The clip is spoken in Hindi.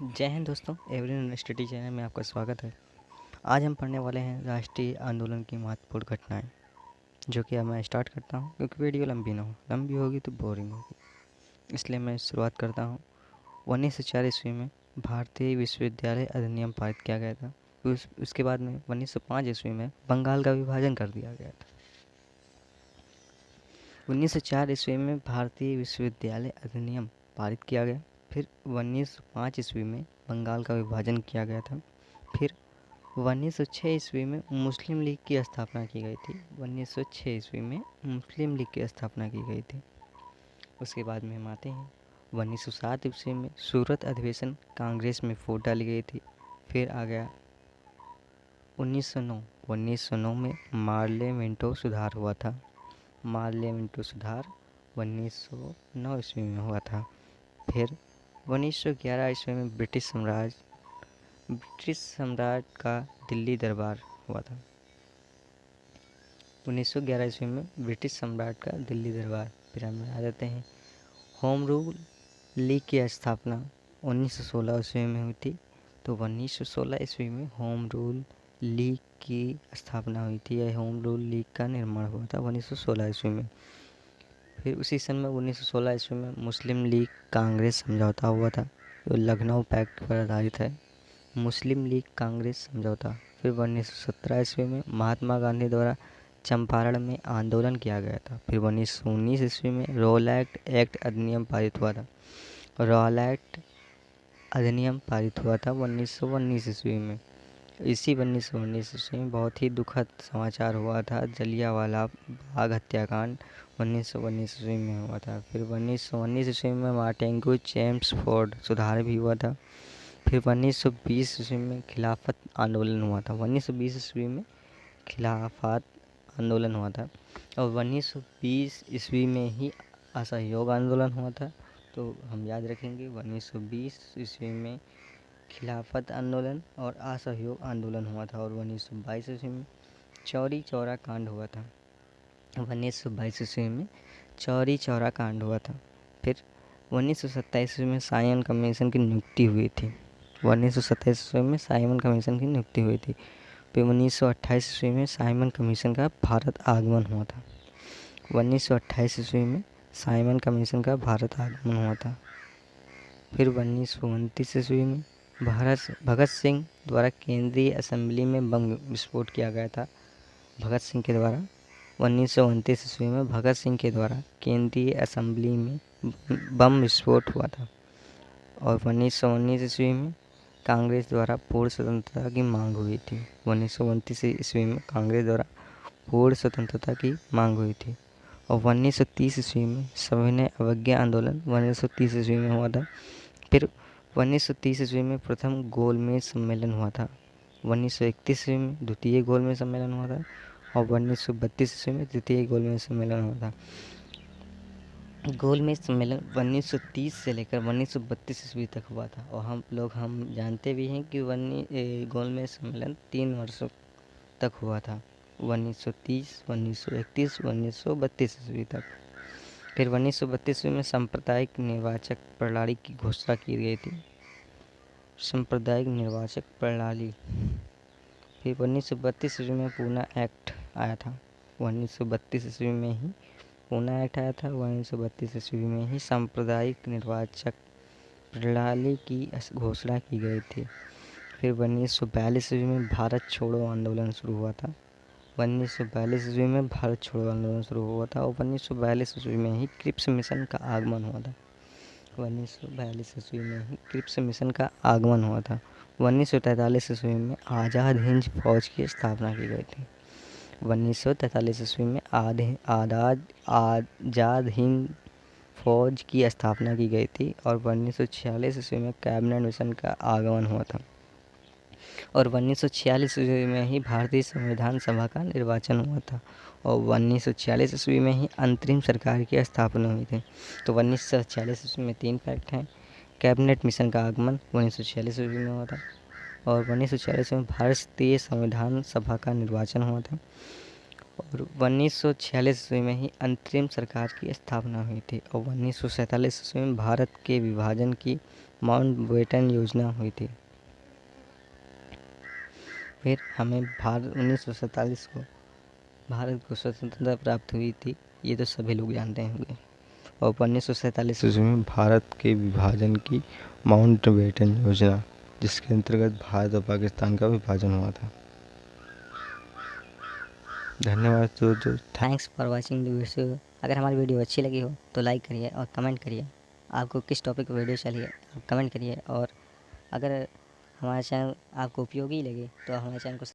जय हिंद दोस्तों, एवरीवन स्टडी चैनल में आपका स्वागत है। आज हम पढ़ने वाले हैं राष्ट्रीय आंदोलन की महत्वपूर्ण घटनाएं, जो कि अब मैं स्टार्ट करता हूं क्योंकि वीडियो लंबी ना हो। लंबी होगी तो बोरिंग होगी, इसलिए मैं शुरुआत करता हूं। 1904 ईस्वी में भारतीय विश्वविद्यालय अधिनियम पारित किया गया था। उसके बाद में 1905 ईस्वी में बंगाल का विभाजन कर दिया गया था। 1904 ईस्वी में भारतीय विश्वविद्यालय अधिनियम पारित किया गया। फिर 1905 ईस्वी में बंगाल का विभाजन किया गया था। फिर 1906 ईस्वी में मुस्लिम लीग की स्थापना की गई थी। 1906 ईस्वी में मुस्लिम लीग की स्थापना की गई थी। उसके बाद में हम आते हैं 1907 ईस्वी में सूरत अधिवेशन कांग्रेस में फूट डाली गई थी। फिर आ गया 1909 में मार्ले मिंटो सुधार हुआ था। मार्ले मिंटो सुधार 1909 ईस्वी में हुआ था। फिर 1911 ईस्वी में ब्रिटिश सम्राट का दिल्ली दरबार हुआ था। 1911 ईस्वी में ब्रिटिश सम्राट का दिल्ली दरबार। फिर हम आ जाते हैं होम रूल लीग की स्थापना 1916 ईस्वी में हुई थी। तो 1916 ईस्वी में होम रूल लीग की स्थापना हुई थी, या होम रूल लीग का निर्माण हुआ था 1916 ईस्वी में। फिर उसी सन में 1916 ईस्वी में मुस्लिम लीग कांग्रेस समझौता हुआ था, जो लखनऊ पैक्ट पर आधारित है। मुस्लिम लीग कांग्रेस समझौता। फिर 1917 ईस्वी में महात्मा गांधी द्वारा चंपारण में आंदोलन किया गया था। फिर 1919 ईस्वी में रॉलेट एक्ट अधिनियम पारित हुआ था। रॉलेट अधिनियम पारित हुआ था 1919 ईस्वी में। इसी 1919 ईस्वी में बहुत ही दुखद समाचार हुआ था, जलियांवाला बाग हत्याकांड 1919 ईस्वी में हुआ था। फिर 1919 ईस्वी में मार्टिन चेम्सफोर्ड सुधार भी हुआ था। फिर 1920 ईस्वी में खिलाफत आंदोलन हुआ था। 1920 ईस्वी में खिलाफत आंदोलन हुआ था और 1920 ईस्वी में ही असहयोग आंदोलन हुआ था। तो हम याद रखेंगे 1920 ईस्वी में खिलाफत आंदोलन और असहयोग आंदोलन हुआ था। और 1922 ईस्वी में चौरी चौरा कांड हुआ था। 1922 ईस्वी में चौरी चौरा कांड हुआ था। फिर 1927 ईस्वी में साइमन कमीशन की नियुक्ति हुई थी। 1927 ईस्वी में साइमन कमीशन की नियुक्ति हुई थी। फिर 1928 ईस्वी में साइमन कमीशन का भारत आगमन हुआ था। 1928 ईस्वी में साइमन कमीशन का भारत आगमन हुआ था। फिर 1929 ईस्वी में भगत सिंह द्वारा केंद्रीय असेंबली में बम विस्फोट किया गया था। भगत सिंह के द्वारा 1929 ईस्वी में भगत सिंह के द्वारा केंद्रीय असेंबली में बम विस्फोट हुआ था। और 1919 ईस्वी में कांग्रेस द्वारा पूर्ण स्वतंत्रता की मांग हुई थी। 1929 ईस्वी में कांग्रेस द्वारा पूर्ण स्वतंत्रता की मांग हुई थी। और 1930 ईस्वी में सविनय अवज्ञा आंदोलन 1930 ईस्वी में हुआ था। फिर 1930 ईस्वी में प्रथम गोलमेज सम्मेलन हुआ था। 1931 ईस्वी में द्वितीय गोलमेज सम्मेलन हुआ था। और 1932 ईस्वी में तृतीय गोलमेज सम्मेलन हुआ था। गोलमेज सम्मेलन 1930 से लेकर 1932 ईस्वी तक हुआ था। और हम जानते भी हैं कि गोलमेज सम्मेलन 3 वर्षों तक हुआ था, 1930, 1931, 1932 ईस्वी तक। फिर 1932 ईस्वी में सांप्रदायिक निर्वाचक प्रणाली की घोषणा की गई थी। सांप्रदायिक निर्वाचक प्रणाली। फिर 1932 ईस्वी में पूना एक्ट आया था। 1932 ईस्वी में ही पूना एक्ट आया था। 1932 ईस्वी में ही सांप्रदायिक निर्वाचक प्रणाली की घोषणा की गई थी। फिर 1942 ईस्वी में भारत छोड़ो आंदोलन शुरू हुआ था। 1942 ईस्वी में भारत छोड़ो आंदोलन शुरू हुआ था। और 1942 ईस्वी में ही क्रिप्स मिशन का आगमन हुआ था। 1942 ईस्वी में ही क्रिप्स मिशन का आगमन हुआ था। 1943 ईस्वी में आज़ाद हिंद फौज की स्थापना की गई थी। 1943 ईस्वी में आज़ाद हिंद फौज की स्थापना की गई थी। और 1946 ईस्वी में कैबिनेट मिशन का आगमन हुआ था। और 1946 ईस्वी में ही भारतीय संविधान सभा का निर्वाचन हुआ था। और 1946 ईस्वी में ही अंतरिम सरकार की स्थापना हुई थी। तो 1946 ईस्वी में 3 फैक्ट हैं। कैबिनेट मिशन का आगमन 1946 ईस्वी में हुआ था। और 1946 में भारतीय संविधान सभा का निर्वाचन हुआ था। और 1946 ईस्वी में ही अंतरिम सरकार की स्थापना हुई थी। और 1947 ईस्वी में भारत के विभाजन की माउंटबेटन योजना हुई थी। फिर हमें भारत 1947 को भारत को स्वतंत्रता प्राप्त हुई थी, ये तो सभी लोग जानते होंगे। और 1947 ईस्वी में भारत के विभाजन की माउंटबेटन योजना, जिसके अंतर्गत भारत और पाकिस्तान का विभाजन हुआ था। धन्यवाद दोस्तों। Thanks for watching the video. अगर हमारी वीडियो अच्छी लगी हो तो लाइक करिए और कमेंट करिए। आपको किस टॉपिक पर वीडियो चाहिए आप कमेंट करिए। और अगर हमारा चैनल आपको उपयोगी लगे तो हमारे चैनल को